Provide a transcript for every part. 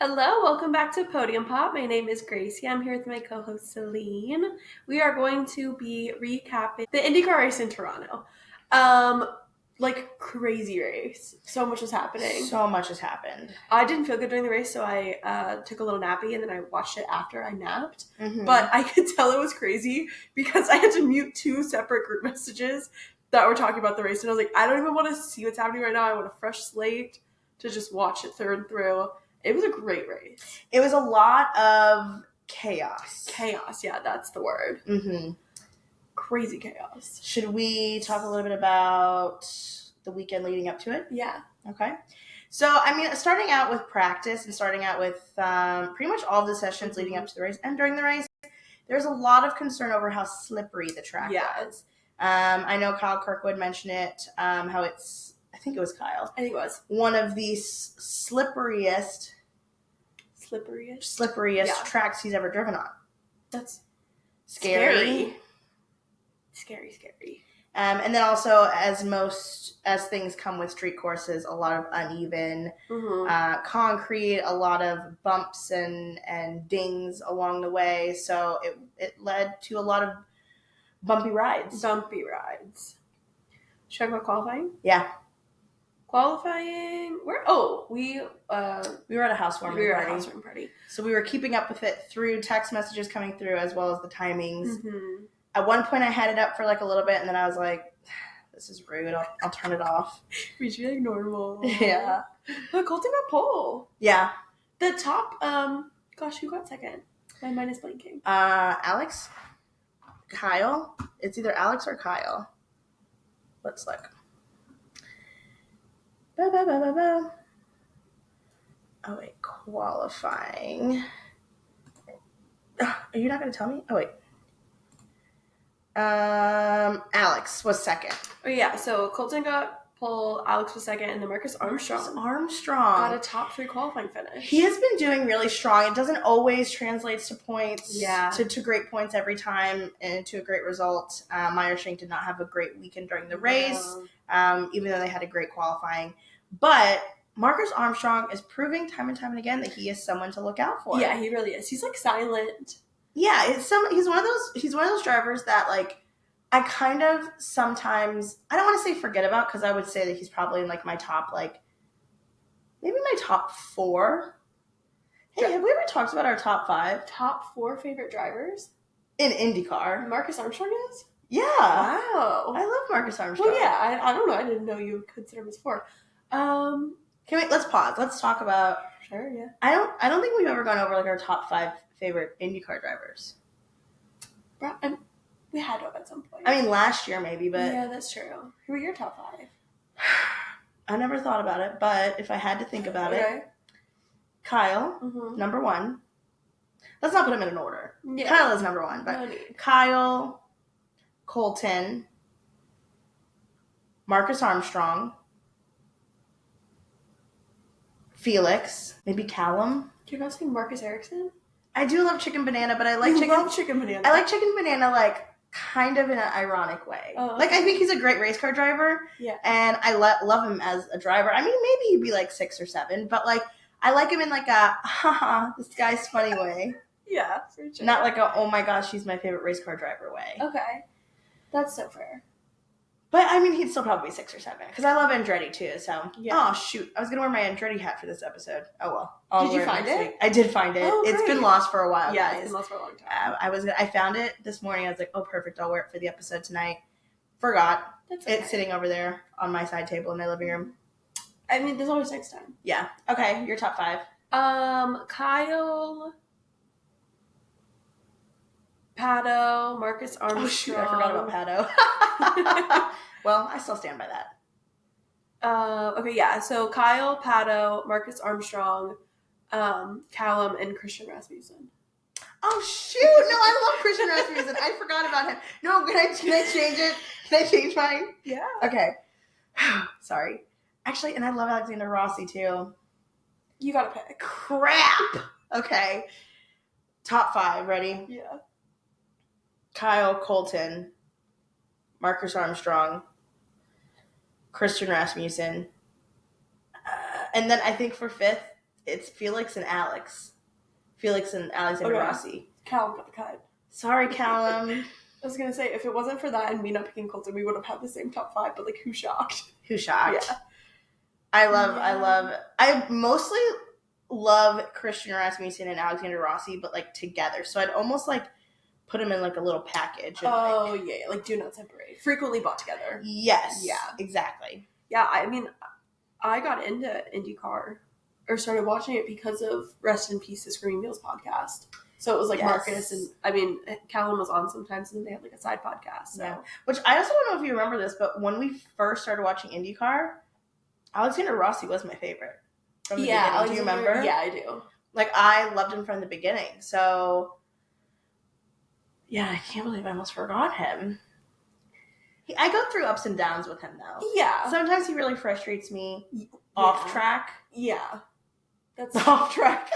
Hello, welcome back to Podium Pop. My name is Gracie. I'm here with my co-host Celine. We are going to be recapping the Indycar race in Toronto. Crazy race. So much was happening. So much has happened. I didn't feel good during the race, so I took a little nappy and then I watched it after I napped. Mm-hmm. But I could tell it was crazy because I had to mute two separate group messages that were talking about the race, and I was like, I don't even want to see what's happening right now. I want a fresh slate to just watch it through and through. It was a great race. It was a lot of chaos. Chaos, yeah, that's the word. Mm-hmm. Crazy chaos. Should we talk a little bit about the weekend leading up to it? Yeah. Okay. So, starting out with practice and starting out with pretty much all of the sessions leading up to the race and during the race, there's a lot of concern over how slippery the track was. I know Kyle Kirkwood mentioned it, how it's, I think it was Kyle. I think it was. One of the slipperiest tracks he's ever driven on. That's scary. Scary. And then also, as things come with street courses, a lot of uneven concrete, a lot of bumps and dings along the way. So it led to a lot of bumpy rides. Should I talk about qualifying? Yeah. Qualifying, we were at a housewarming party. So we were keeping up with it through text messages coming through as well as the timings. Mm-hmm. At one point I had it up for like a little bit and then I was like, this is rude. I'll turn it off. We should be like normal. Yeah. But Colton got pole. Yeah. The top, who got second? My mind is blanking. Alex? Kyle? It's either Alex or Kyle. Let's look. Oh, wait. Qualifying. Are you not going to tell me? Oh, wait. Alex was second. Oh, yeah. So Colton got pole, Alex was second, and then Marcus Armstrong got a top 3 qualifying finish. He has been doing really strong. It doesn't always translate to points, to great points every time and to a great result. Meyershank did not have a great weekend during the race, even though they had a great qualifying. But Marcus Armstrong is proving time and time and again that he is someone to look out for. Yeah, he really is. He's like silent. Yeah, he's one of those drivers that like I kind of sometimes, I don't want to say forget about, because I would say that he's probably in like my top, like maybe my top 4. Hey, have we ever talked about our top 5? Top 4 favorite drivers? In IndyCar. Marcus Armstrong is? Yeah. Wow. I love Marcus Armstrong. Well, yeah, I don't know. I didn't know you would consider him as 4. Let's pause. Let's talk about. Sure, yeah. I don't think we've ever gone over like our top 5 favorite IndyCar drivers. We had to have at some point. I mean, last year maybe, but yeah, that's true. Who are your top 5? I never thought about it, but if I had to think about it, Kyle, number 1. Let's not put him in an order. Yeah. Kyle is number 1, but Kyle, Colton, Marcus Armstrong, Felix, maybe Callum. You're not saying Marcus Ericsson? I do love Chicken Banana, but I like Chicken Banana. I like Chicken Banana like kind of in an ironic way. Oh, okay. Like I think he's a great race car driver. Yeah. And I love him as a driver. I mean, maybe he'd be like 6 or 7, but like I like him in like a haha, this guy's funny way. Yeah, for sure. Not like a oh my gosh, he's my favorite race car driver way. Okay. That's so fair. But, I mean, he'd still probably be 6 or 7. Because I love Andretti, too. So, yeah. Oh, shoot. I was going to wear my Andretti hat for this episode. Oh, well. Did you find it? I did find it. Oh, it's been lost for a while, yeah, guys. it's been lost for a long time. I found it this morning. I was like, oh, perfect. I'll wear it for the episode tonight. Forgot. That's okay. It's sitting over there on my side table in my living room. I mean, there's always next time. Yeah. Okay, your top 5. Kyle, Pato, Marcus Armstrong. Oh, shoot. I forgot about Pato. Well, I still stand by that. Okay, yeah. So Kyle, Pato, Marcus Armstrong, Callum, and Christian Rasmussen. Oh, shoot. No, I love Christian Rasmussen. I forgot about him. No, can I change it? Can I change mine? Yeah. Okay. Sorry. Actually, and I love Alexander Rossi, too. You gotta pick. Crap. Okay. Top 5. Ready? Yeah. Kyle, Colton, Marcus Armstrong, Christian Rasmussen. And then I think for 5th, It's Felix and Alex. Felix and Alexander Rossi. Callum got the cut. Sorry, Callum. I was going to say, if it wasn't for that and me not picking Colton, we would have had the same top 5, but, like, who's shocked? Who's shocked? Yeah. I mostly love Christian Rasmussen and Alexander Rossi, but, like, together. So I'd almost, like, put them in, like, a little package. And, like, do not separate. Frequently bought together. Yes. Yeah. Exactly. Yeah, I mean, I got into Indycar, or started watching it because of Rest in Peace, the Screaming Wheels podcast. So it was like Marcus and, I mean, Callum was on sometimes and they had like a side podcast. So. Yeah. Which I also don't know if you remember this, but when we first started watching IndyCar, Alexander Rossi was my favorite from the beginning. Do you remember? Yeah, I do. Like, I loved him from the beginning. So, yeah, I can't believe I almost forgot him. I go through ups and downs with him, though. Yeah. Sometimes he really frustrates me off track. Yeah. That's off track.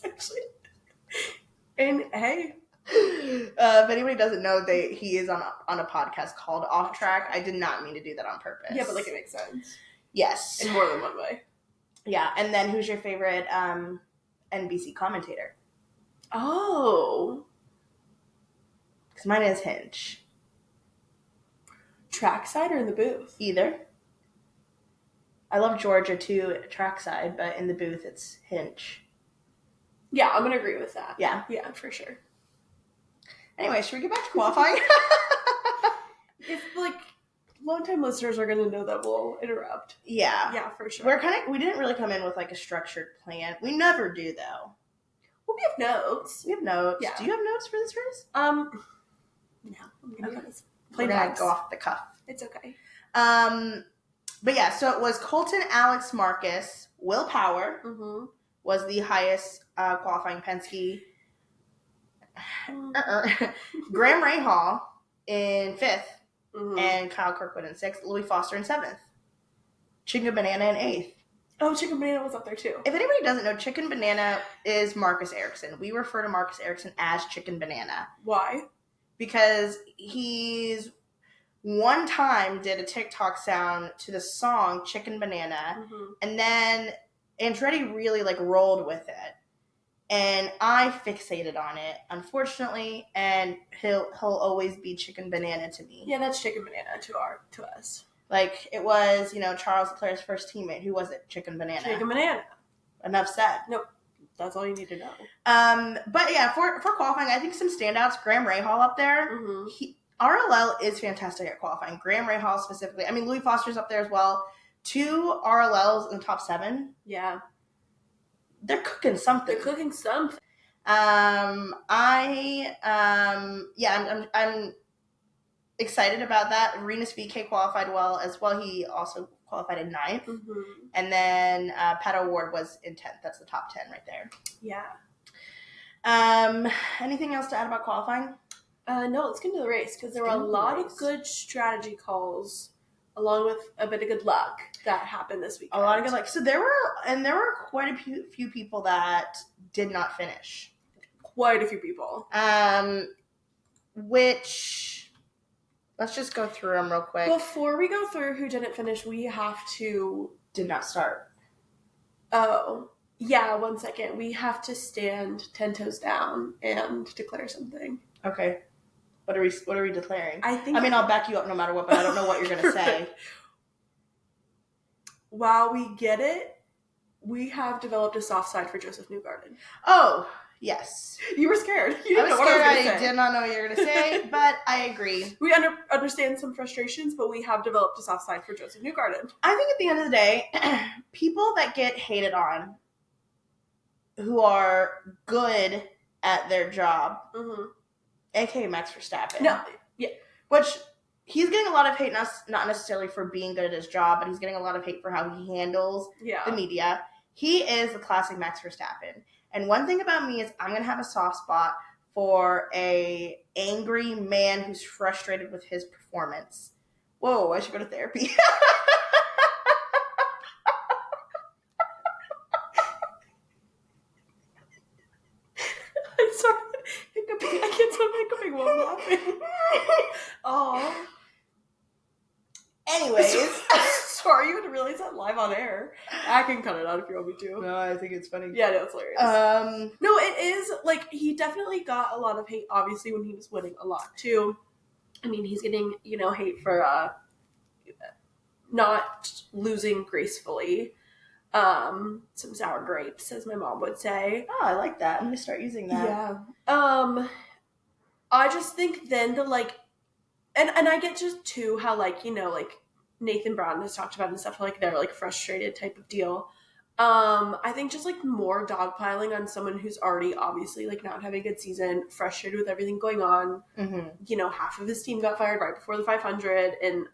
Actually, and hey, if anybody doesn't know, he is on a podcast called Off Track. I did not mean to do that on purpose. Yeah, but like it makes sense. Yes, in more than one way. Yeah, and then who's your favorite NBC commentator? Oh, because mine is Hinch. Trackside or in the booth? Either. I love Georgia too, trackside, but in the booth it's Hinch. Yeah, I'm going to agree with that. Yeah. Yeah, for sure. Anyway, should we get back to qualifying? If, like, long-time listeners are going to know that we'll interrupt. Yeah. Yeah, for sure. We didn't really come in with, like, a structured plan. We never do, though. Well, we have notes. Yeah. Do you have notes for this race? No. We're going to go off the cuff. It's okay. But yeah, so it was Colton, Alex, Marcus, Will Power. Mm-hmm. Was the highest qualifying Penske. Graham Rahal in 5th, and Kyle Kirkwood in 6th, Louis Foster in 7th, Chicken Banana in 8th. Oh, Chicken Banana was up there too. If anybody doesn't know, Chicken Banana is Marcus Ericsson. We refer to Marcus Ericsson as Chicken Banana. Why? Because he's one time did a TikTok sound to the song Chicken Banana, and then Andretti really, like, rolled with it, and I fixated on it, unfortunately, and he'll always be Chicken Banana to me. Yeah, that's Chicken Banana to us. Like, it was, Charles Leclerc's first teammate. Who was it? Chicken Banana. Chicken Banana. Enough said. Nope. That's all you need to know. But yeah, for qualifying, I think some standouts. Graham Rahal up there. RLL is fantastic at qualifying. Graham Rahal specifically. I mean, Louis Foster's up there as well. 2 RLLs in the top 7. Yeah. They're cooking something. I'm excited about that. Renus VK qualified well as well. He also qualified in 9th. And then Pat O'Ward was in 10th. That's the top 10 right there. Yeah. Anything else to add about qualifying? No, let's get into the race because there were a lot of good strategy calls along with a bit of good luck that happened this weekend. A lot of good luck. So there were quite a few people that did not finish. Quite a few people. Which, let's just go through them real quick. Before we go through who didn't finish, we have to... Did not start. Oh. Yeah, 1 second. We have to stand 10 toes down and declare something. Okay. What are we declaring? I mean, I'll back you up no matter what, but I don't know what you're going to say. While we get it, we have developed a soft side for Joseph Newgarden. Oh, yes. You were scared. You didn't know what I was going to say. I did not know what you were going to say, but I agree. We understand some frustrations, but we have developed a soft side for Joseph Newgarden. I think at the end of the day, people that get hated on who are good at their job, a.k.a. Max Verstappen. No, yeah. Which, he's getting a lot of hate, not necessarily for being good at his job, but he's getting a lot of hate for how he handles the media. He is the classic Max Verstappen. And one thing about me is I'm going to have a soft spot for a angry man who's frustrated with his performance. Whoa, I should go to therapy. I'm sorry. I can't stop hiccuping while I'm laughing. Oh. Anyways. Sorry, you had to realize that live on air. can cut it out if you want me to. No, I think it's funny. Yeah, no, it's hilarious. No, it is, like, he definitely got a lot of hate, obviously, when he was winning a lot, too. I mean, he's getting, hate for not losing gracefully. Some sour grapes, as my mom would say. Oh, I like that. I'm going to start using that. Yeah. I just think then the, like, and I get just, too, how, like, like, Nathan Brown has talked about and stuff, like, they're, like, frustrated type of deal. I think just, like, more dogpiling on someone who's already obviously, like, not having a good season, frustrated with everything going on. Mm-hmm. Half of his team got fired right before the 500, and,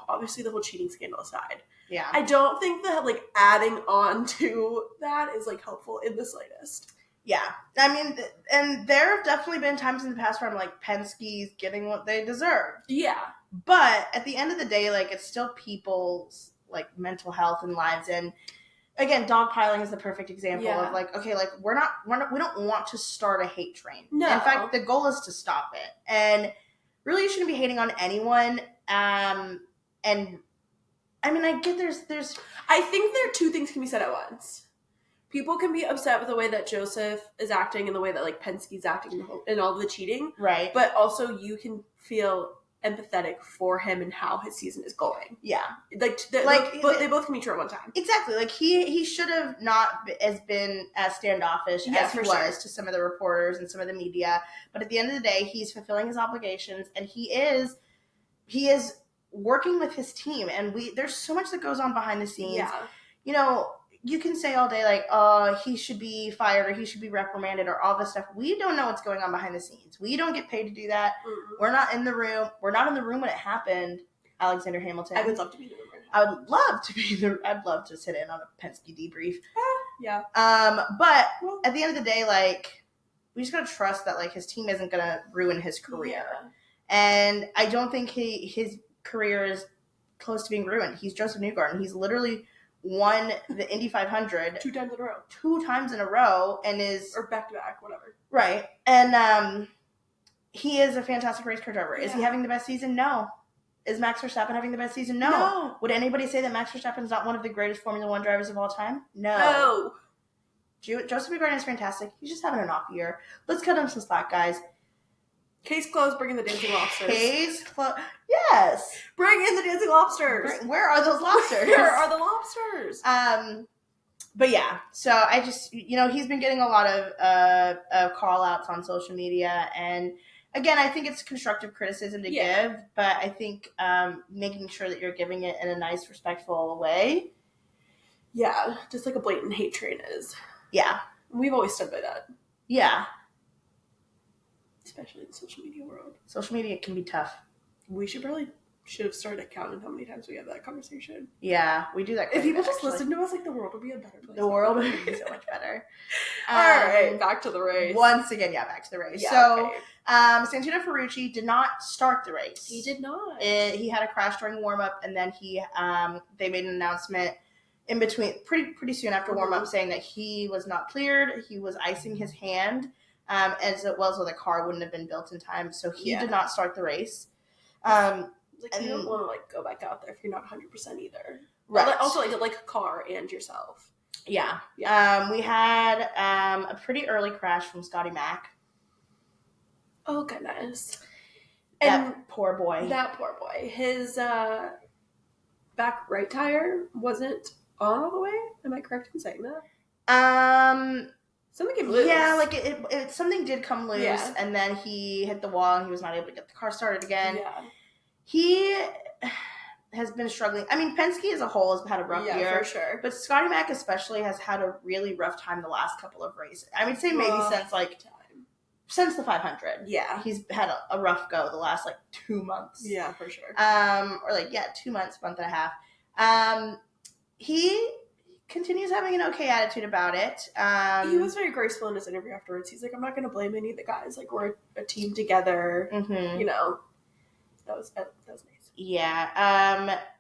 obviously the whole cheating scandal aside. Yeah. I don't think that, like, adding on to that is, like, helpful in the slightest. Yeah. I mean, and there have definitely been times in the past where I'm like, Penske's getting what they deserve. Yeah. But at the end of the day, like, it's still people's, like, mental health and lives. And again, dogpiling is the perfect example of, like, okay, like, we don't want to start a hate train. No. In fact, the goal is to stop it. And really, you shouldn't be hating on anyone. And I mean, I get there's. I think there are two things can be said at once. People can be upset with the way that Joseph is acting and the way that, like, Penske's acting and all the cheating. Right. But also you can feel empathetic for him and how his season is going. Yeah. But they both can be true at one time. Exactly. Like, he should have not been as standoffish as he was to some of the reporters and some of the media. But at the end of the day, he's fulfilling his obligations, and he is working with his team. And there's so much that goes on behind the scenes. Yeah. You can say all day, like, oh, he should be fired or he should be reprimanded or all this stuff. We don't know what's going on behind the scenes. We don't get paid to do that. Mm-hmm. We're not in the room. We're not in the room when it happened, Alexander Hamilton. I would love to be in the room right now. I would love to be there. I'd love to sit in on a Penske debrief. Yeah. But at the end of the day, like, we just got to trust that, like, his team isn't going to ruin his career. Yeah. And I don't think his career is close to being ruined. He's Joseph Newgarden. He's literally won the Indy 500 two times in a row, and is or back to back, whatever. Right. And he is a fantastic race car driver. Yeah. Is he having the best season? No. Is Max Verstappen having the best season? No. Would anybody say that Max Verstappen is not one of the greatest Formula One drivers of all time? No. Joseph Newgarden is fantastic. He's just having an off year. Let's cut him some slack, guys. Case closed, bring in the dancing lobsters. Yes. Bring in the dancing lobsters. Where are those lobsters? Where are the lobsters? But yeah, so I just, he's been getting a lot of call outs on social media. And again, I think it's constructive criticism to give, but I think making sure that you're giving it in a nice, respectful way. Yeah, just like a blatant hate train is. Yeah. We've always stood by that. Yeah. Especially in the social media world. Social media can be tough. We should have started counting how many times we have that conversation. Yeah, we do that. If people just listen to us, like, the world would be a better place. The world would be so much better. All right, back to the race. Once again, back to the race. Yeah, so, Santino Ferrucci did not start the race. He did not. He had a crash during warm-up, and then they made an announcement in between, pretty soon after warm-up, saying that he was not cleared. He was icing his hand. As well as the car wouldn't have been built in time, so he did not start the race. You don't want to, like, go back out there if you're not 100% either. Right. Also, like a car and yourself. Yeah. We had a pretty early crash from Scotty Mack. Oh, goodness. That poor boy. His back right tire wasn't on all the way. Am I correct in saying that? Something came loose. Yeah, like it something did come loose, and then he hit the wall, and he was not able to get the car started again. Yeah. He has been struggling. I mean, Penske as a whole has had a rough year. For sure. But Scotty Mack especially has had a really rough time the last couple of races. I would say maybe since the 500. Yeah. He's had a rough go the last, 2 months. Yeah, for sure. 2 months, month and a half. He continues having an okay attitude about it. He was very graceful in his interview afterwards. He's like, I'm not going to blame any of the guys. Like, we're a team together. Mm-hmm. That was nice. Yeah.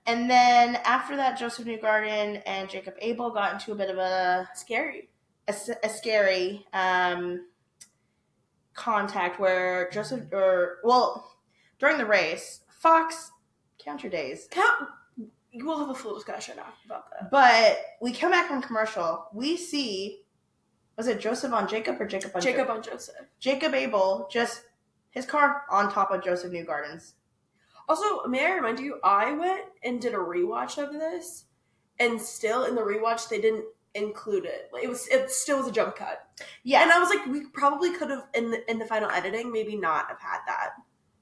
And then after that, Joseph Newgarden and Jacob Abel got into a bit of a scary contact where during the race, Fox, count your days. We'll have a full discussion about that. But we come back from commercial. We see, was it Joseph on Jacob or Jacob on Joseph? Jacob on Joseph. Jacob Abel, just his car on top of Joseph Newgarden's. Also, may I remind you, I went and did a rewatch of this, and still in the rewatch they didn't include it. It still was a jump cut. Yeah. And I was like, we probably could have in the final editing maybe not have had that.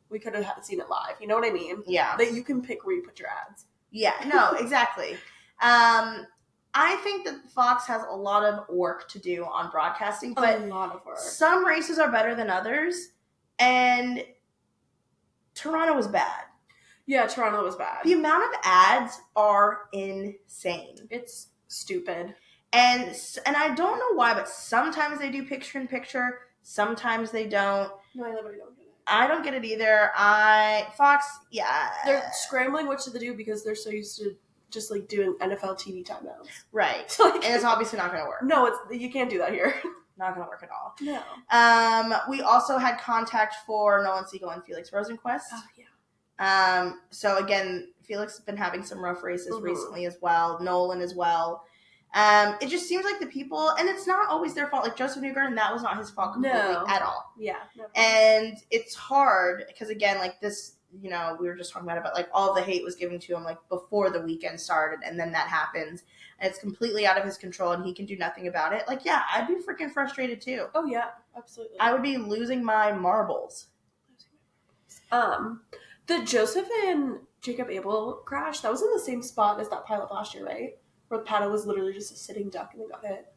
We could have seen it live. You know what I mean? Yeah. That you can pick where you put your ads. Yeah. No, exactly. I think that Fox has a lot of work to do on broadcasting, but a lot of work. Some races are better than others, and Toronto was bad. Yeah, Toronto was bad. The amount of ads are insane. It's stupid. And I don't know why, but sometimes they do picture-in-picture, sometimes they don't. No, I literally don't get it. I don't get it either. Fox, yeah. They're scrambling what to do because they're so used to just like doing NFL TV timeouts. Right. And it's obviously not going to work. No, you can't do that here. Not going to work at all. No. We also had contact for Nolan Siegel and Felix Rosenquist. Oh, yeah. So again, Felix has been having some rough races recently as well. Nolan as well. It just seems like the people, and it's not always their fault. Like Joseph Newgarden, that was not his fault completely at all. Yeah. No. And it's hard because again, like this, we were just talking about it, but like all the hate was given to him like before the weekend started, and then that happens, and it's completely out of his control, and he can do nothing about it. Like, yeah, I'd be freaking frustrated too. Oh yeah, absolutely. I would be losing my marbles. The Joseph and Jacob Abel crash, that was in the same spot as that pilot last year, right? Where Pato was literally just a sitting duck and then got hit.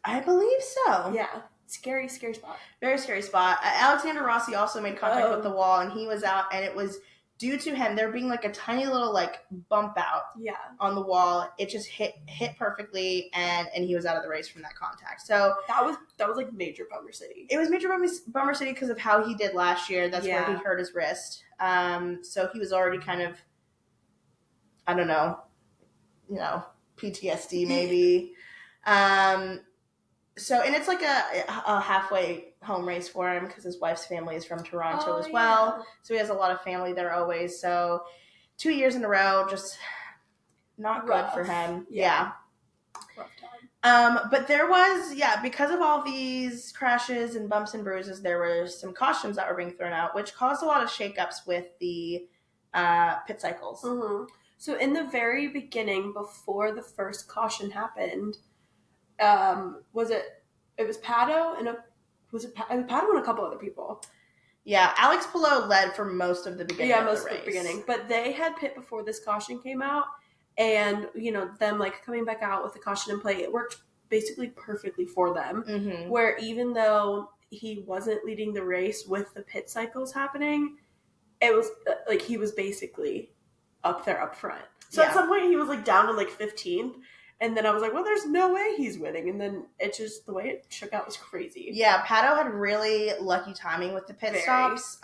I believe so. Yeah. Scary spot. Very scary spot. Alexander Rossi also made contact with the wall, and he was out, and it was due to him there being like a tiny little like bump out on the wall. It just hit perfectly, and he was out of the race from that contact. So that was like major bummer city. It was major bummer city because of how he did last year. That's where he hurt his wrist. So he was already kind of, I don't know, PTSD maybe. So, and it's like a halfway home race for him because his wife's family is from Toronto as well. Yeah. So he has a lot of family there always. So 2 years in a row, just not good for him. Yeah. Rough time. But there was, because of all these crashes and bumps and bruises, there were some cautions that were being thrown out, which caused a lot of shakeups with the pit cycles. Mm-hmm. So in the very beginning, before the first caution happened, it was Pato and Pato and a couple other people. Yeah, Alex Palou led for most of the beginning. Yeah, most of the beginning. But they had pit before this caution came out, and them like coming back out with the caution in play, it worked basically perfectly for them. Mm-hmm. Where even though he wasn't leading the race with the pit cycles happening, it was like he was basically up there up front. So at some point he was like down to like 15th. And then I was like, well, there's no way he's winning. And then it just, the way it shook out was crazy. Yeah, Pato had really lucky timing with the pit stops,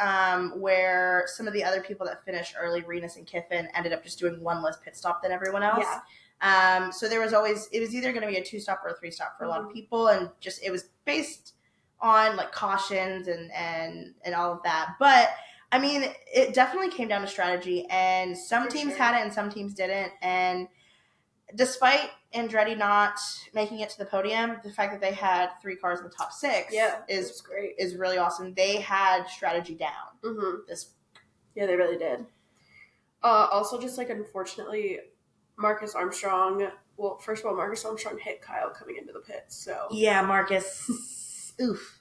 where some of the other people that finished early, Renus and Kiffin, ended up just doing one less pit stop than everyone else. Yeah. So there was always, it was either going to be a 2-stop or a 3-stop for a lot of people. And just, it was based on like cautions and all of that. But I mean, it definitely came down to strategy, and some teams had it and some teams didn't. And despite Andretti not making it to the podium, the fact that they had 3 cars in the top 6 is great. Is really awesome. They had strategy down. Mm-hmm. Yeah, they really did. Also, just like unfortunately, Marcus Armstrong. Well, first of all, Marcus Armstrong hit Kyle coming into the pits. So yeah, Marcus. Oof.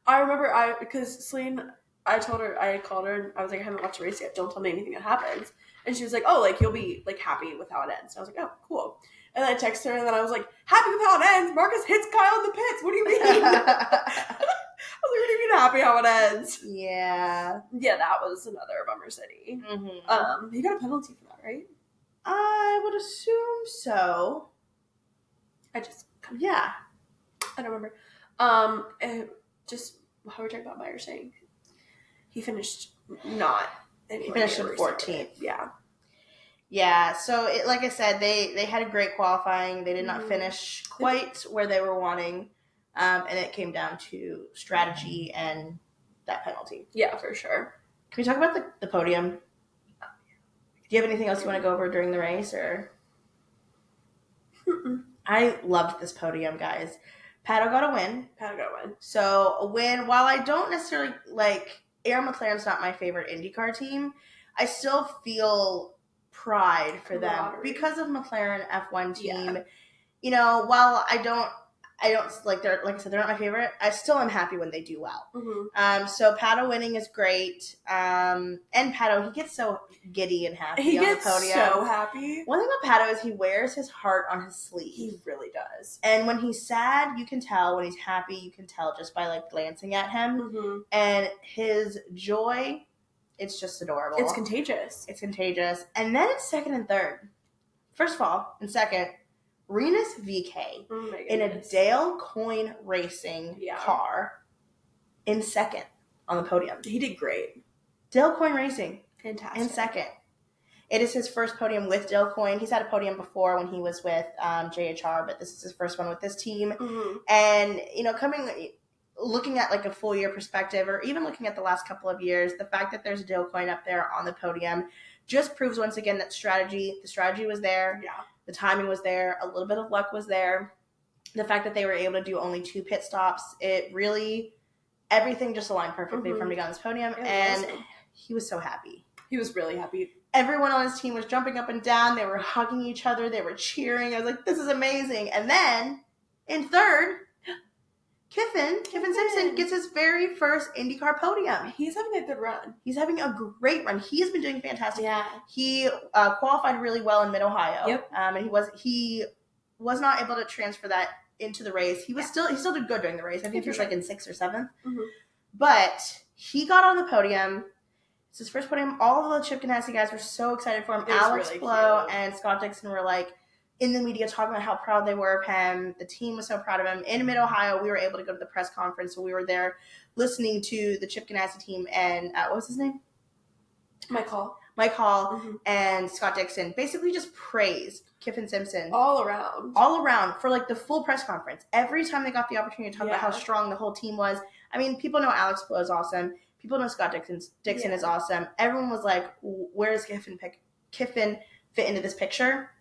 I remember because Celine. I called her and I was like, I haven't watched the race yet. Don't tell me anything that happens. And she was like, oh, like, you'll be, like, happy with how it ends. And I was like, oh, cool. And then I texted her, and then I was like, happy with how it ends? Marcus hits Kyle in the pits. What do you mean? I was like, what do you mean happy how it ends? Yeah. Yeah, that was another bummer city. Mm-hmm. You got a penalty for that, right? I would assume so. I don't remember. Just, how we're talking about Meyer saying he finished not... He finished in 14th. Yeah. Yeah, so like I said, they had a great qualifying. They did not finish quite where they were wanting, and it came down to strategy and that penalty. Yeah, for sure. Can we talk about the podium? Do you have anything else you want to go over during the race, or? I loved this podium, guys. Pato got a win. So a win. While I don't necessarily McLaren's not my favorite IndyCar team, I still feel pride for them because of McLaren F1 team. Yeah. You know, while I don't they're, like I said, they're not my favorite, I still am happy when they do well. Mm-hmm. So Pato winning is great. And Pato, he gets so giddy and happy on the podium. He gets so happy. One thing about Pato is he wears his heart on his sleeve. He really does. And when he's sad, you can tell. When he's happy, you can tell just by like glancing at him. Mm-hmm. And his joy, it's just adorable. It's contagious. And then it's second and third. First of all, in second, Rinus VK in a Dale Coyne Racing car in second on the podium. He did great. Dale Coyne Racing. Fantastic. In second. It is his first podium with Dale Coyne. He's had a podium before when he was with JHR, but this is his first one with this team. Mm-hmm. And, you know, looking at like a full year perspective, or even looking at the last couple of years, the fact that there's Dale Coyne up there on the podium just proves once again that the strategy was there. Yeah. The timing was there. A little bit of luck was there. The fact that they were able to do only 2 pit stops, it really, everything just aligned perfectly for him to get on this podium. And he was so happy. He was really happy. Everyone on his team was jumping up and down. They were hugging each other. They were cheering. I was like, this is amazing. And then in third, Kiffin Simpson gets his very first IndyCar podium. He's having a good run. He's having a great run. He has been doing fantastic. Yeah. He qualified really well in Mid-Ohio. Yep. And he was not able to transfer that into the race. He still did good during the race. I think he was like in 6th or 7th. Mm-hmm. But he got on the podium. It's his first podium. All of the Chip Ganassi guys were so excited for him. Alex really Blow cute. and Scott Dixon were like in the media talking about how proud they were of him. The team was so proud of him. In Mid-Ohio, we were able to go to the press conference, so we were there listening to the Chip Ganassi team and what was his name? Mike Hall Mm-hmm. and Scott Dixon basically just praised Kiffin Simpson all around for like the full press conference. Every time they got the opportunity to talk about how strong the whole team was. I mean, people know Alex Blow is awesome. People know Scott Dixon is awesome. Everyone was like, where does Kiffin fit into this picture?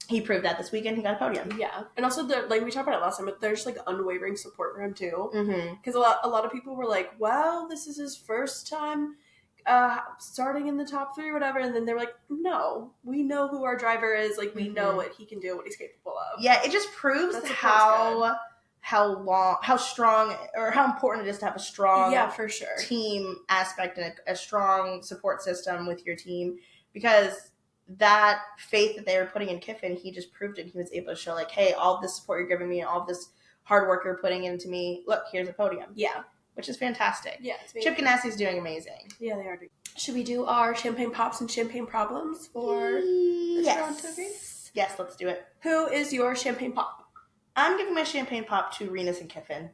He proved that this weekend. He got a podium. Yeah. And also, like we talked about it last time, but there's like unwavering support for him too. Because Mm-hmm. a lot of people were like, well, this is his first time starting in the top 3 or whatever. And then they were like, no, we know who our driver is. Like, we know what he can do, what he's capable of. Yeah, it just proves how strong or how important it is to have a strong for sure team aspect and a strong support system with your team, because that faith that they were putting in Kiffin, he just proved it. He was able to show like, hey, all this support you're giving me, all this hard work you're putting into me, look, here's a podium. Yeah. Which is fantastic. Yeah. Chip Ganassi's doing amazing. Yeah, they are doing. Should we do our champagne pops and champagne problems for the Toronto race? Yes, let's do it. Who is your champagne pop? I'm giving my champagne pop to Rinus and Kiffin.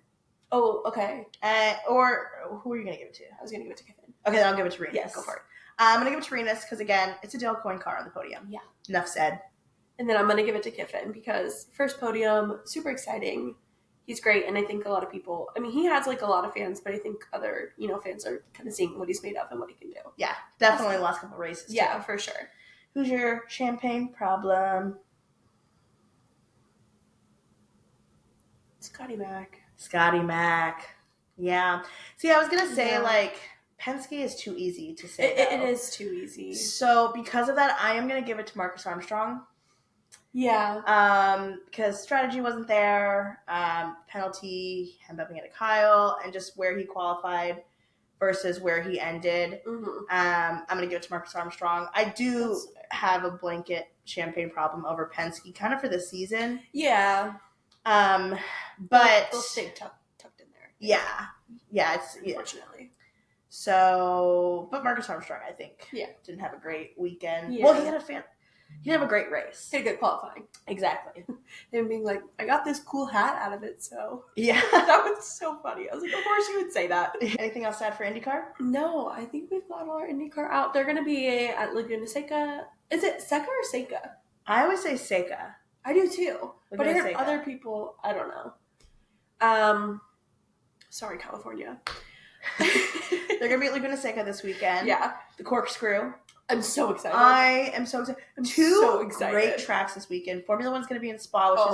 Oh, okay. Or who are you going to give it to? I was going to give it to Kiffin. Okay, then I'll give it to Rinus. Yeah, go for it. I'm going to give it to Rinus because, again, it's a Dale Coyne car on the podium. Yeah. Enough said. And then I'm going to give it to Kiffin because first podium, super exciting. He's great, and I think a lot of people, I mean, he has like a lot of fans, but I think other, fans are kind of seeing what he's made of and what he can do. Yeah, definitely the last couple of races. Yeah, for sure. Who's your champagne problem? Scotty Mac. Yeah. See, I was going to say, Penske is too easy to say. It is too easy. So, because of that, I am going to give it to Marcus Armstrong. Yeah. Because strategy wasn't there, penalty, him bumping into Kyle, and just where he qualified versus where he ended. Mm-hmm. I'm going to give it to Marcus Armstrong. I do have a blanket champagne problem over Penske, kind of for the season. Yeah. But they'll stay tucked in there. Yeah. It's unfortunately. So, but Marcus Armstrong, I think, didn't have a great weekend. Yeah. Well, he didn't have a great race. He had good qualifying. Exactly. Him being like, I got this cool hat out of it, so. Yeah. That was so funny. I was like, of course you would say that. Anything else sad for IndyCar? No, I think we've got all our IndyCar out. They're going to be at Laguna Seca. Is it Seca or Seca? I always say Seca. I do too. Laguna but I heard Seca. other people, I don't know. Sorry, California. They're going to be at Laguna Seca this weekend. Yeah. The Corkscrew. I'm so excited. I am so excited. I'm Two so excited. Great tracks this weekend. Formula One's going to be in Spa, which is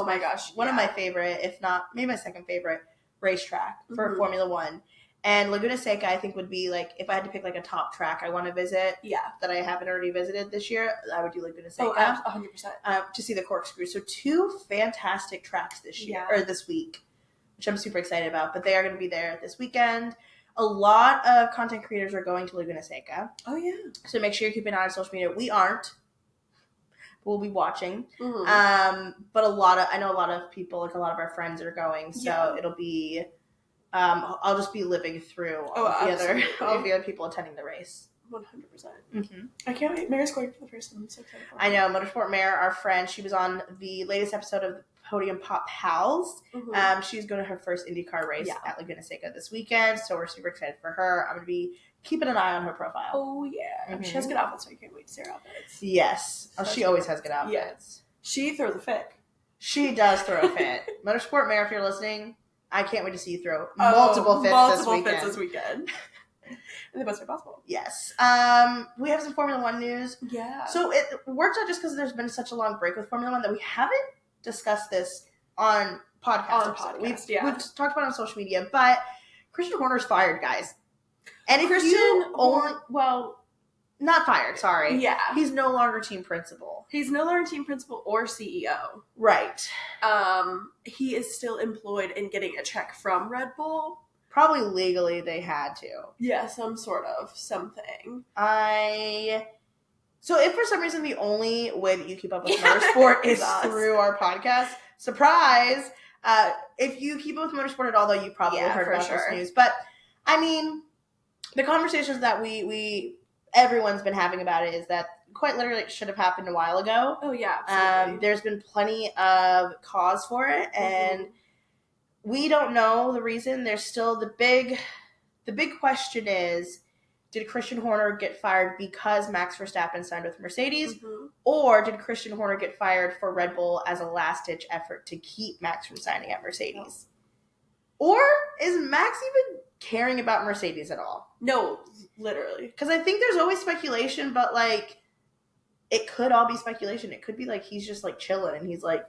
one of my favorite, if not maybe my second favorite racetrack for Formula One. And Laguna Seca, I think, would be like, if I had to pick like a top track I want to visit that I haven't already visited this year, I would do Laguna Seca. Oh, 100%. To see the corkscrew. So 2 fantastic tracks this year, or this week, which I'm super excited about. But they are going to be there this weekend. A lot of content creators are going to Laguna Seca. Oh, yeah. So make sure you keep an eye on social media. We aren't. We'll be watching. But I know a lot of people, like a lot of our friends are going. So it'll be, I'll just be living through all the other people attending the race. 100%. I can't wait. Mary's going for the first time. I'm so excited for her. I know. Motorsport Mare, our friend, she was on the latest episode of Podium Pop Pals. She's going to her first IndyCar race at Laguna Seca this weekend, so we're super excited for her. I'm going to be keeping an eye on her profile. Oh, yeah. She has good outfits, so I can't wait to see her outfits. Yes. She always has good outfits. Yes. She throws a fit. She does throw a fit. Motorsport Mare, if you're listening, I can't wait to see you throw multiple fits this weekend. In the best way possible. Yes. We have some Formula One news. Yeah. So it works out just because there's been such a long break with Formula One that we haven't discussed this on podcast. We've talked about it on social media, but Christian Horner's fired, guys. And if not fired, sorry. Yeah. He's no longer team principal. He's no longer team principal or CEO. Right. He is still employed and getting a check from Red Bull. Probably legally they had to. Yeah, something. So if for some reason the only way that you keep up with motorsport is through our podcast, surprise! If you keep up with motorsport at all, though, you probably heard about this news. But, I mean, the conversations that everyone's been having about it is that quite literally it should have happened a while ago. Oh, yeah, absolutely. There's been plenty of cause for it, and we don't know the reason. There's still the big question is, did Christian Horner get fired because Max Verstappen signed with Mercedes? Or did Christian Horner get fired for Red Bull as a last-ditch effort to keep Max from signing at Mercedes? Or is Max even caring about Mercedes at all? No, literally. Because I think there's always speculation, but, like, it could all be speculation. It could be, like, he's just, like, chilling, and he's like,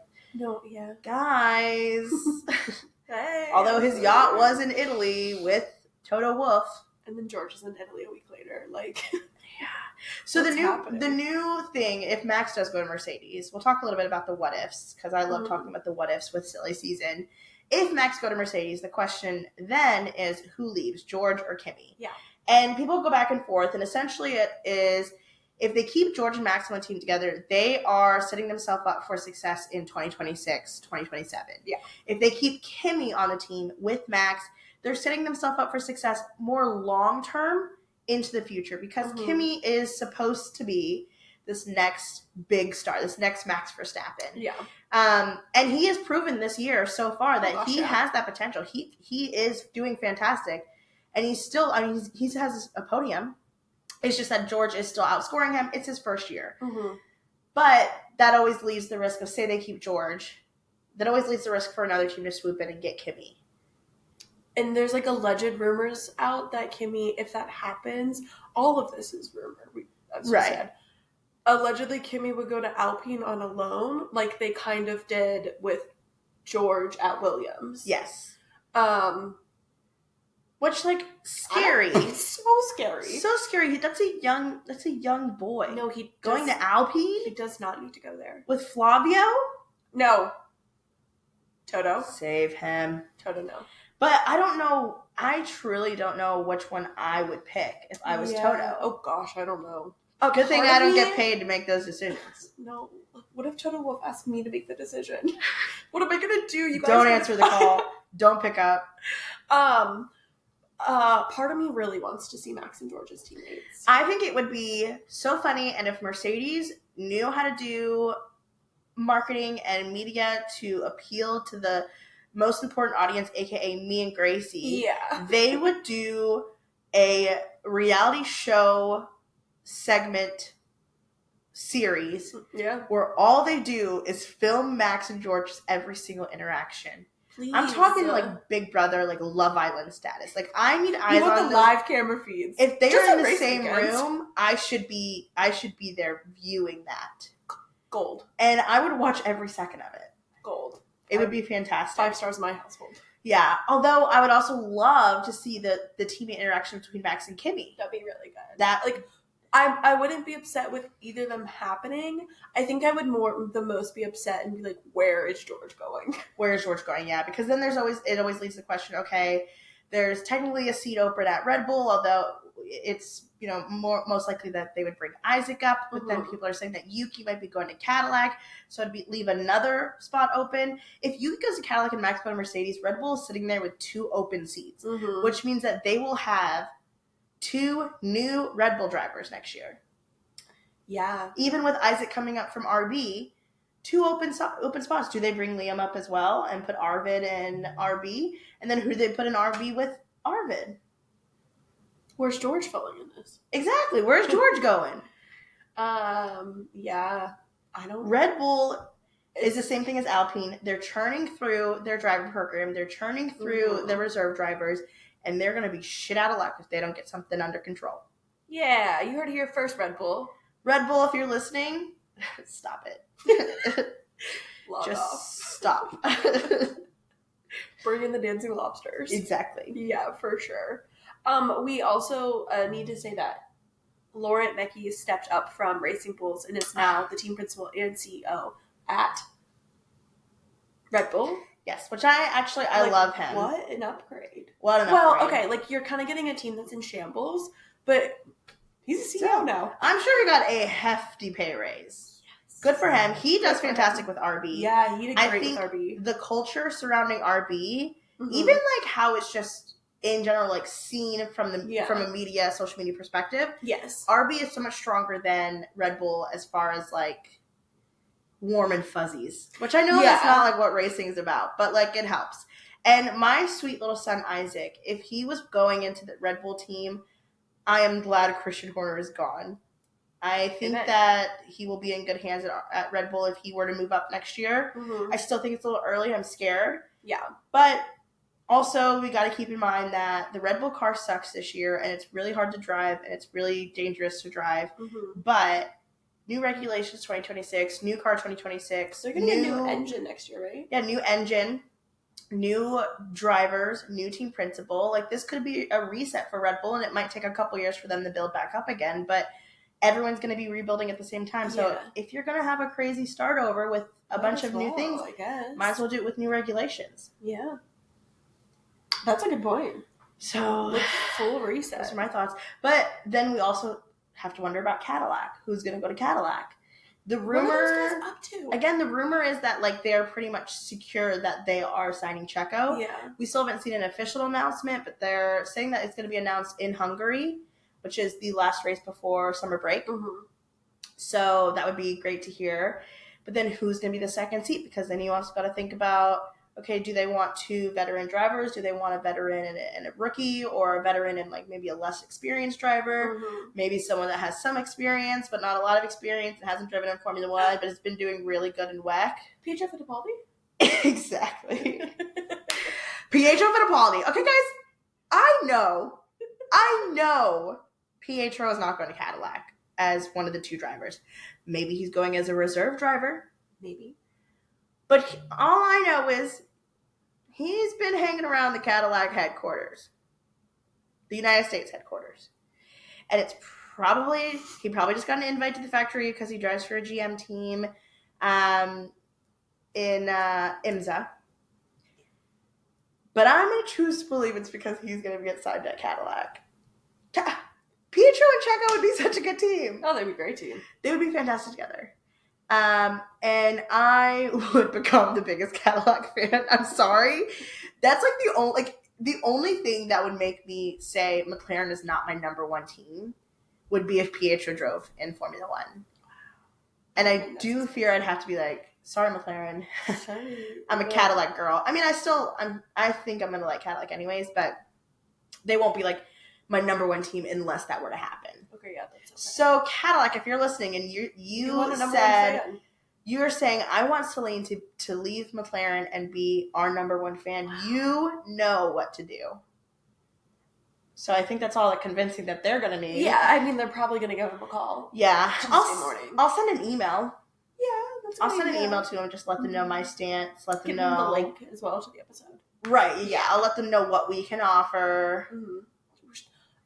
guys. Hey. Although his yacht was in Italy with Toto Wolff. And then George is in Italy a week later. Like, So the new thing, if Max does go to Mercedes, we'll talk a little bit about the what ifs, because I love talking about the what ifs with silly season. If Max go to Mercedes, the question then is who leaves, George or Kimi? Yeah. And people go back and forth, and essentially it is, if they keep George and Max on the team together, they are setting themselves up for success in 2026, 2027. Yeah. If they keep Kimi on the team with Max, they're setting themselves up for success more long-term into the future, because Kimi is supposed to be this next big star, this next Max Verstappen. Yeah. And he has proven this year so far that he has that potential. He is doing fantastic. And he's still, he has a podium. It's just that George is still outscoring him. It's his first year. But that always leaves the risk of, say they keep George, that always leaves the risk for another team to swoop in and get Kimi. And there's, like, alleged rumors out that Kimi, if that happens, all of this is rumor. As we said. Allegedly, Kimi would go to Alpine on a loan, like they kind of did with George at Williams. Yes. Which, like, scary. So scary. So scary. That's a young boy. No, going to Alpine? He does not need to go there. With Flavio? No. Toto? Save him. Toto, no. But I don't know. I truly don't know which one I would pick if I was Toto. Oh, gosh, I don't know. Good thing I don't get paid to make those decisions. No. What if Toto Wolff asked me to make the decision? What am I going to do? You guys don't answer the call. Don't pick up. Part of me really wants to see Max and George's teammates. I think it would be so funny, and if Mercedes knew how to do marketing and media to appeal to the most important audience, aka me and Gracie, they would do a reality show segment series where all they do is film Max and George's every single interaction. Please. I'm talking like Big Brother, like Love Island status. Like I need eyes on the live camera feeds. If they are in the same room, I should be there viewing that. Gold. And I would watch every second of it. Gold. It would be fantastic. 5 stars in my household. Yeah. Although I would also love to see the teammate interaction between Max and Kimmy. That'd be really good. That like I wouldn't be upset with either of them happening. I think I would the most be upset and be like, where is George going? Where is George going? Yeah, because then it always leads to the question, okay, there's technically a seat open at Red Bull, although it's, most likely that they would bring Isaac up, but then people are saying that Yuki might be going to Cadillac, so it'd leave another spot open. If Yuki goes to Cadillac and Max goes to Mercedes, Red Bull is sitting there with 2 open seats, which means that they will have 2 new Red Bull drivers next year. Yeah. Even with Isaac coming up from RB, 2 open spots. Do they bring Liam up as well and put Arvid in RB? And then who do they put in RB with Arvid? Where's George falling in this? Exactly. Where's George going? Yeah. I don't. Red Bull is the same thing as Alpine. They're churning through their driver program. They're churning through the reserve drivers. And they're going to be shit out of luck if they don't get something under control. Yeah, you heard it here first, Red Bull. Red Bull, if you're listening, stop it. Stop. Bring in the dancing lobsters. Exactly. Yeah, for sure. We also need to say that Laurent Mekies stepped up from Racing Bulls and is now the team principal and CEO at Red Bull. Yes, which I love him. What an upgrade. Okay, like you're kind of getting a team that's in shambles, but he's a CEO now. I'm sure he got a hefty pay raise. Yes. Good for him. He does fantastic with RB. Yeah, he did great with RB. The culture surrounding RB, even like how it's just in general like seen from a social media perspective. Yes. RB is so much stronger than Red Bull as far as like warm and fuzzies, which I know that's not like what racing is about, but like it helps. And my sweet little son Isaac, if he was going into the Red Bull team, I am glad Christian Horner is gone. I think that he will be in good hands at Red Bull if he were to move up next year. I still think it's a little early. I'm scared. Yeah. But also, we got to keep in mind that the Red Bull car sucks this year, and it's really hard to drive, and it's really dangerous to drive. But new regulations 2026, new car 2026. They're going to get a new engine next year, right? Yeah, new engine, new drivers, new team principal. Like, this could be a reset for Red Bull, and it might take a couple years for them to build back up again, but everyone's going to be rebuilding at the same time. So if you're going to have a crazy start over with a bunch of new things, I guess. Might as well do it with new regulations. Yeah. That's a good point. So, like, full reset. Those are my thoughts. But then we also have to wonder about Cadillac. Who's going to go to Cadillac? The rumor, what are those guys up to? Again, the rumor is that like they're pretty much secure that they are signing Checo. Yeah. We still haven't seen an official announcement, but they're saying that it's going to be announced in Hungary, which is the last race before summer break. So that would be great to hear. But then who's going to be the second seat? Because then you also got to think about, okay, do they want 2 veteran drivers? Do they want a veteran and a rookie, or a veteran and like maybe a less experienced driver? Maybe someone that has some experience but not a lot of experience and hasn't driven in Formula One but has been doing really good in WEC. Pietro Fittipaldi? Exactly. Pietro Fittipaldi. Okay, guys, I know Pietro is not going to Cadillac as one of the 2 drivers. Maybe he's going as a reserve driver. Maybe. But all I know is he's been hanging around the Cadillac headquarters, the United States headquarters. And he probably just got an invite to the factory because he drives for a GM team in IMSA. But I'm going to choose to believe it's because he's going to get signed at Cadillac. Pietro and Checo would be such a good team. Oh, they'd be a great team. They would be fantastic together. And I would become the biggest Cadillac fan. I'm sorry. That's like the only thing that would make me say McLaren is not my number 1 team would be if Pietro drove in Formula One. And I do fear I'd have to be like, sorry, McLaren. I'm a Cadillac girl. I mean, I think I'm going to like Cadillac anyways, but they won't be like my number 1 team unless that were to happen. Okay, yeah, that's okay. So Cadillac, if you're listening and you said you're saying, I want Celine to leave McLaren and be our number one fan. You know what to do. So I think that's all the convincing that they're going to need. Yeah, I mean, they're probably going to give him a call. Yeah. Tuesday morning. I'll send an email. Yeah, that's I'll send an email to them, just let them know my stance, let them Give know. them the link as well to the episode. Right, yeah. I'll let them know what we can offer. Mm-hmm.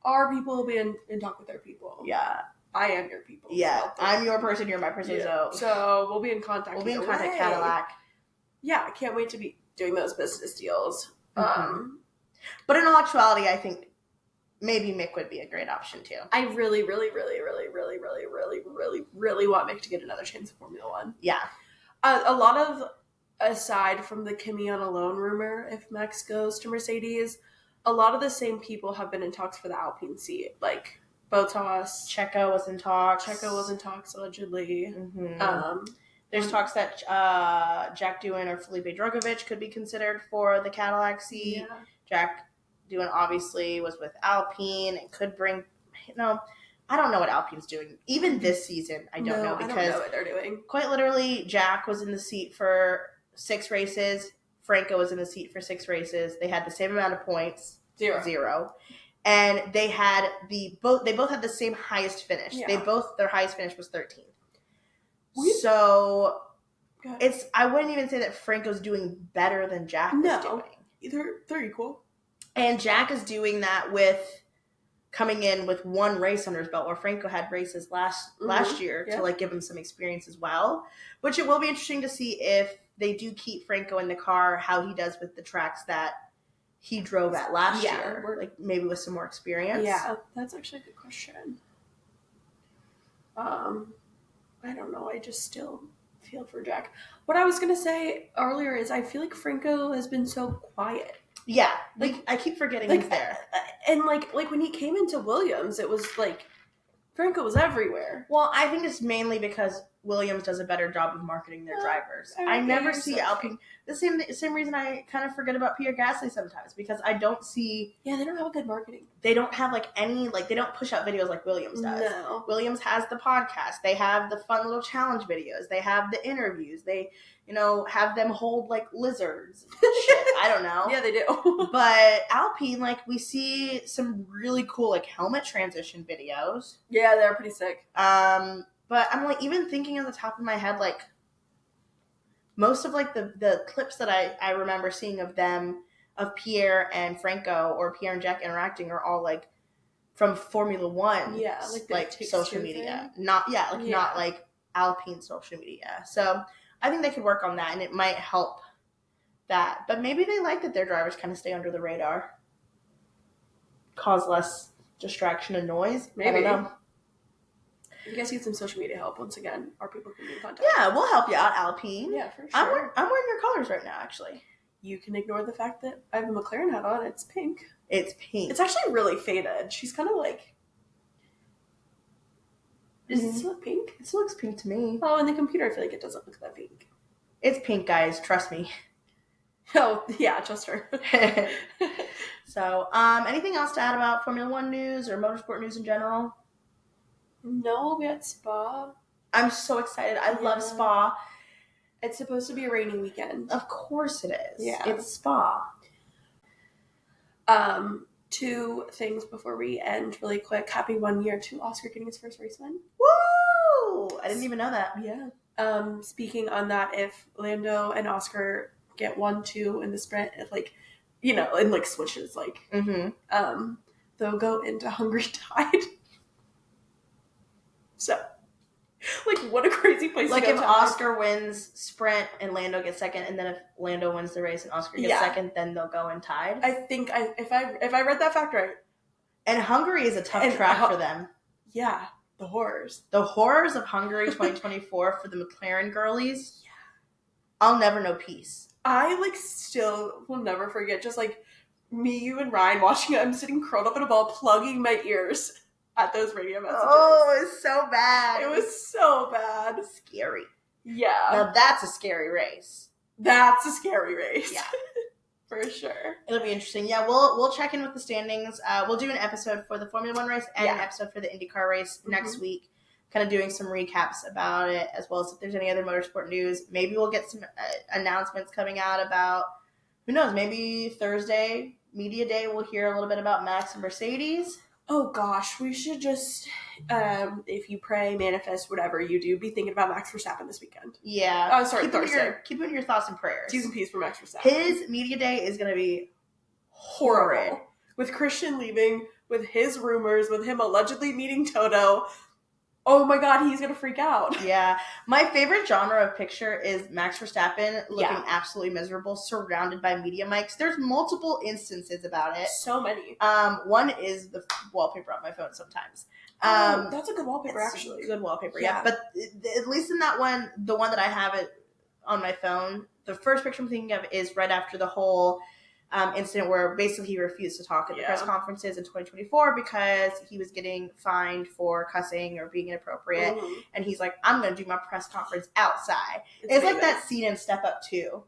Our people will be in talk with their people. Yeah. I am your people. Yeah, I'm your person, you're my person, so we'll be in contact. We'll be in contact, Cadillac. Yeah, I can't wait to be doing those business deals. Mm-hmm. But in all actuality, I think maybe Mick would be a great option too. I really, really, really, really, really, really, really, really, really want Mick to get another chance at Formula One. Yeah. A lot of, aside from the Kimi on a loan rumor, if Max goes to Mercedes, a lot of the same people have been in talks for the Alpine seat. Like Bottas. Checo was in talks. Allegedly. Mm-hmm. There's talks that Jack Doohan or Felipe Drugovich could be considered for the Cadillac seat. Yeah. Jack Doohan obviously was with Alpine and could bring, I don't know what Alpine's doing. Even this season, I don't know, because I don't know what they're doing. Quite literally, Jack was in the seat for 6 races. Franco was in the seat for 6 races. They had the same amount of points. 0. And they had they both had the same highest finish. Yeah. Their highest finish was 13th. So I wouldn't even say that Franco's doing better than Jack is doing. They're equal. And Jack is doing that with coming in with 1 race under his belt, where Franco had races last year to give him some experience as well. Which it will be interesting to see if they do keep Franco in the car, how he does with the tracks that he drove at last year, maybe with some more experience. Yeah, that's actually a good question. I don't know. I just still feel for Jack. What I was going to say earlier is I feel like Franco has been so quiet. Yeah, I keep forgetting he's there. And when he came into Williams, it was Franco was everywhere. Well, I think it's mainly because Williams does a better job of marketing their drivers. I never see Alpine. The same reason I kind of forget about Pierre Gasly sometimes, because I don't see. Yeah, they don't have a good marketing. They don't have they don't push out videos like Williams does. No. Williams has the podcast. They have the fun little challenge videos. They have the interviews. They, have them hold lizards and shit. I don't know. Yeah, they do. But Alpine, we see some really cool helmet transition videos. Yeah, they're pretty sick. But I'm even thinking on the top of my head, most of the clips that I remember seeing of them, of Pierre and Franco or Pierre and Jack interacting, are all from Formula One. Yeah, social media. Not Alpine social media. So I think they could work on that, and it might help that. But maybe they like that their drivers kind of stay under the radar, cause less distraction and noise. Maybe. I don't know. You guys need some social media help. Once again, our people can be in contact. Yeah, we'll help you out, Alpine. Yeah, for sure. I'm wearing your colors right now, actually. You can ignore the fact that I have a McLaren hat on. It's pink. It's pink. It's actually really faded. She's kind of Does it still look pink? It still looks pink to me. Oh, in the computer, I feel like it doesn't look that pink. It's pink, guys. Trust me. Oh, yeah, trust her. So, anything else to add about Formula One news or motorsport news in general? No, we had Spa. I'm so excited. I love Spa. It's supposed to be a rainy weekend. Of course it is. Yeah. It's Spa. 2 things before we end really quick. Happy 1 year to Oscar getting his first race win. Woo! I didn't even know that. Yeah. Speaking on that, if Lando and Oscar get 1-2 in the sprint, in switches, they'll go into Hungary tied. So, what a crazy place to go. If Oscar wins sprint and Lando gets second, and then if Lando wins the race and Oscar gets second, then they'll go in tied. I think if I read that fact right. And Hungary is a tough track for them. Yeah, the horrors. The horrors of Hungary 2024 for the McLaren girlies. Yeah. I'll never know peace. I still will never forget just me, you, and Ryan watching it. I'm sitting curled up in a ball, plugging my ears at those radio messages. Oh, it's so bad. It was so bad. Scary. Yeah. Now that's a scary race. That's a scary race. Yeah. For sure. It'll be interesting. Yeah, we'll check in with the standings. We'll do an episode for the Formula One race and an episode for the Indycar race next week. kind of doing some recaps about it, as well as if there's any other motorsport news. Maybe we'll get some announcements coming out about, who knows, maybe Thursday, Media Day, we'll hear a little bit about Max and Mercedes. Oh gosh, we should just, if you pray, manifest, whatever you do, be thinking about Max Verstappen this weekend. Yeah. Oh, sorry, Thursday. Keep in your thoughts and prayers. T's and P's for Max Verstappen. His Media Day is going to be horrid. With Christian leaving, with his rumors, with him allegedly meeting Toto. Oh my god, he's going to freak out. Yeah. My favorite genre of picture is Max Verstappen looking absolutely miserable, surrounded by media mics. There's multiple instances about it. So many. One is the wallpaper on my phone sometimes. That's a good wallpaper, actually. Good wallpaper, yeah. But at least in that one, the one that I have it on my phone, the first picture I'm thinking of is right after the whole incident where basically he refused to talk at the press conferences in 2024 because he was getting fined for cussing or being inappropriate. Mm-hmm. And he's like, I'm going to do my press conference outside. It's like that scene in Step Up 2.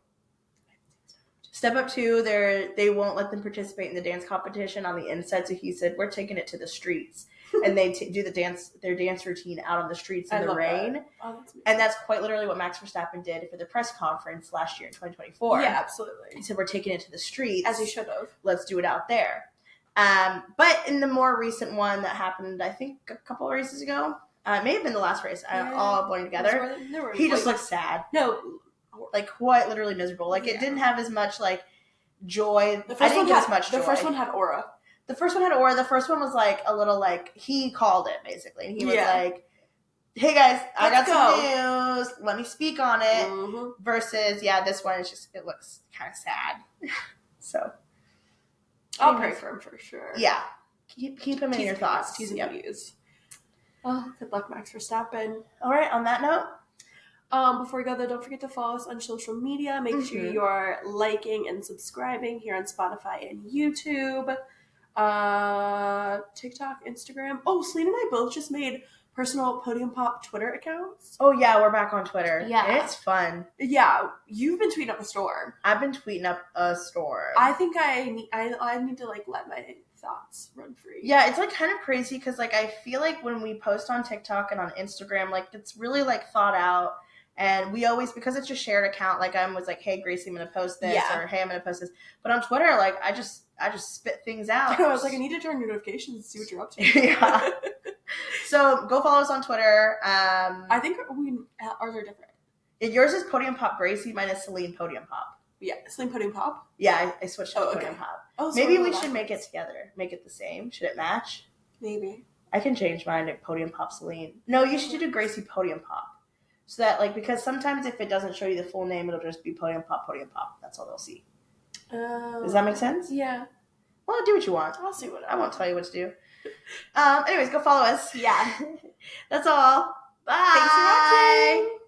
Step Up 2, they won't let them participate in the dance competition on the inside. So he said, we're taking it to the streets. And they do their dance routine out on the streets in the rain. That. Oh, and that's quite literally what Max Verstappen did for the press conference last year in 2024. Yeah, absolutely. He said, we're taking it to the streets. As he should have. Let's do it out there. But in the more recent one that happened, I think a couple of races ago, it may have been the last race, all blowing together, he just looked sad. No. Like, quite literally miserable. Like, it didn't have as much, like, joy. The first one had aura. The first one had aura. The first one was like a little like, he called it basically. And he was like, hey guys, I got some news. Let me speak on it. Mm-hmm. Versus, this one is just, it looks kind of sad. So. I'll pray for him for sure. Yeah. Keep him in your thoughts. T's and P's. Oh, good luck, Max Verstappen. All right, on that note. Before we go, though, don't forget to follow us on social media. Make sure you are liking and subscribing here on Spotify and YouTube. TikTok, Instagram. Oh, Celine and I both just made personal Podium Pop Twitter accounts. Oh yeah, we're back on Twitter. Yeah. It's fun. Yeah, you've been tweeting up a storm. I've been tweeting up a storm. I think I need to like let my thoughts run free. Yeah, it's like kind of crazy because like I feel like when we post on TikTok and on Instagram, like it's really like thought out. And we always, because it's a shared account, like I was like, hey, Gracie, I'm going to post this, or hey, I'm going to post this. But on Twitter, like, I just spit things out. I was like, I need to turn notifications and see what you're up to. Yeah. So go follow us on Twitter. I think ours are different. Yours is Podium Pop Gracie, mine is Celine Podium Pop. Yeah, Celine Podium Pop? Yeah, I switched to Podium Pop. Oh, so maybe we should make it together. Make it the same. Should it match? Maybe. I can change mine to Podium Pop Celine. No, you should do Gracie Podium Pop. So that, like, because sometimes if it doesn't show you the full name, it'll just be Podium Pop, Podium Pop. That's all they'll see. Does that make sense? Yeah. Well, do what you want. I'll see what I won't tell you what to do. Anyways, go follow us. Yeah. That's all. Bye. Thanks for watching.